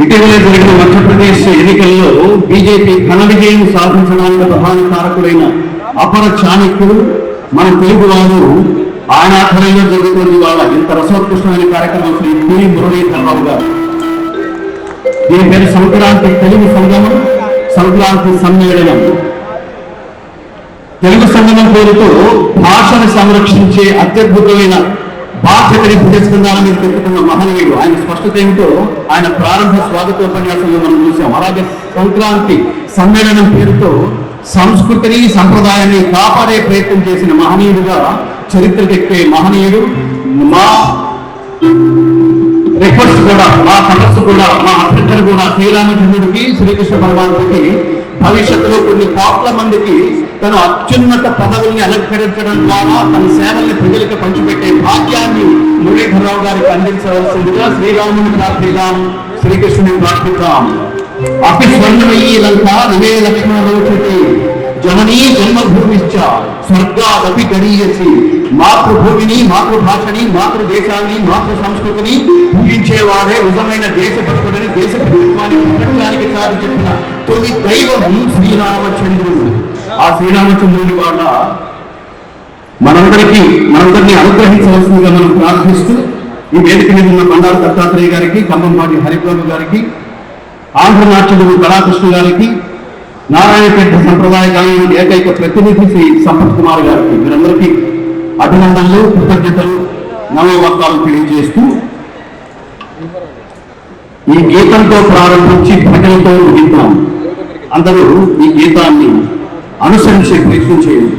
ఇటీవల జరిగిన మధ్యప్రదేశ్ ఎన్నికల్లో బీజేపీ ఘన విజయం సాధించడానికి ప్రధాన కారకుడైన అపర చాణక్యుడు మన తెలుగువారు ఆయన ఆధ్వర్యంలో జరుగుతుంది. వాళ్ళ ఇంత రసోత్కృష్టమైన కార్యక్రమం శ్రీ పూరి మురళీధరరావు గారు. దీని పేరు సంక్రాంతి తెలుగు సంగమం, సంక్రాంతి సమ్మేళనం. తెలుగు సంగమం పేరుతో భాషను సంరక్షించే అత్యద్భుతమైన బాధ్యతని భుజస్కంధాల మీద పెట్టుకున్న మహనీయుడు. ఆయన స్పష్టత ఏమిటో ఆయన ప్రారంభ స్వాగతోపన్యాసంలో మనం చూసాం. అలాగే సంక్రాంతి సమ్మేళనం పేరుతో సంస్కృతిని సంప్రదాయాన్ని కాపాడే ప్రయత్నం చేసిన మహనీయుడుగా చరిత్రకెక్కే మహనీయుడు. మా రిక్వెస్ట్ కూడా, మా సమస్య కూడా, మా అభ్యర్థన కూడా శ్రీరామచంద్రుడికి, శ్రీకృష్ణ పరమాత్మకి భవిష్యత్తులో కొన్ని కోట్ల మందికి తను అత్యున్నత పదవుల్ని అలంకరించడం ద్వారా తన సేవల్ని ప్రజలకు పంచిపెట్టే భాగ్యాన్ని మురళీధరరావు గారికి అందించవలసిందిగా శ్రీరాముని ప్రార్థిద్దాం, శ్రీకృష్ణుని ప్రార్థిద్దాం. అపి స్వర్ణమయీ లంకా నవే లక్ష్మణ రోచతే జననీ జన్మభూమిశ్చ స్వర్గాదపి గరీయసి. మాతృభూమిని, మాతృభాషని, మాతృదేశాన్ని, మాతృ సంస్కృతిని పూజించేవాడే నిజమైన దేశభక్తుడని దేశ ప్రభుత్వానికి ప్రపంచానికి చాటి చెప్పిన తొలి దైవం శ్రీరామచంద్రుడు. ఆ శ్రీరామచంద్రుడి వాళ్ళ మనందరినీ అనుగ్రహించవలసిందిగా మనం ప్రార్థిస్తూ ఈ వేదిక మీద ఉన్న బండారు దత్తాత్రేయ గారికి, కంబంపాటి హరిప్రభు గారికి, ఆంధ్రనాట్యుడు కళాకృష్ణ గారికి, నారాయణపేట సంప్రదాయ గానం ఏకైక ప్రతినిధి శ్రీ సంపత్ కుమార్ గారికి వీరందరికీ అభినందనలు, కృతజ్ఞతలు, నమోవాకాలు తెలియజేస్తూ ఈ గీతంతో ప్రారంభించి భజనతో ముగిద్దాం. అందరూ ఈ గీతాన్ని అనుసరించే ప్రయత్నం చేయండి.